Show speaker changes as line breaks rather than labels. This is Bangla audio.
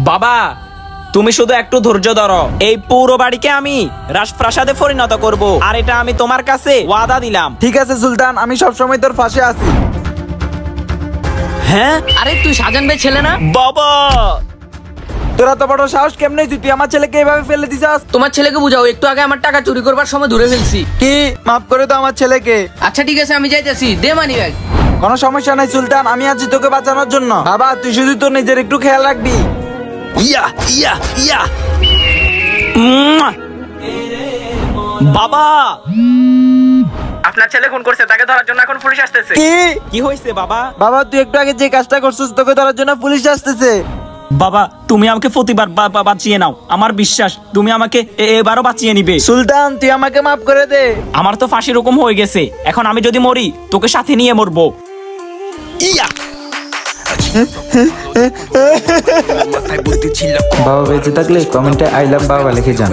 বাবা তুমি শুধু একটু ধৈর্য ধরো, এই পুরো বাড়িকে আমি রাজপ্রাসাদে পরিণত করব, আর এটা আমি তোমার কাছে ওয়াদা দিলাম।
ঠিক আছে সুলতান, আমি সবসময় তোর পাশে আছি।
হ্যাঁ
আরে তুই শাহজাহান ভাই ছেলে না?
বাবা
তোরা তো বড় সাহস কেমনে তুই আমার ছেলেকে এভাবে ফেলে দিছাস?
তোমার ছেলেকে বুঝাও, একটু আগে আমার টাকা চুরি করবার সময় ধরে ফেলছি।
কি মাফ করে দাও আমার ছেলেকে।
আচ্ছা ঠিক আছে আমি যাইতেছি, দে মানি ব্যাগ।
কোনো সমস্যা নাই সুলতান, আমি আছি তোকে বাঁচানোর জন্য। বাবা তুই শুধু তোর নিজের একটু খেয়াল রাখবি।
ইয়া ইয়া ইয়া বাবা আপনার ছেলে খুন করছে, তাকে ধরার জন্য এখন পুলিশ আসতেছে। কি হয়েছে বাবা?
বাবা তুই একটু আগে যে কাজটা করছিস তোকে ধরার জন্য পুলিশ আসতেছে।
বাবা তুমি আমাকে প্রতিবার বাঁচিয়ে নাও, আমার বিশ্বাস তুমি আমাকে এবারও বাঁচিয়ে নিবে।
সুলতান তুই আমাকে মাফ করে দে।
আমার তো ফাঁসি রকম হয়ে গেছে, এখন আমি যদি মরি তোকে সাথে নিয়ে মরবো। ইয়া
বাবা বেঁচে থাকলে কমেন্টে আই লাভ বাবা লিখে যান।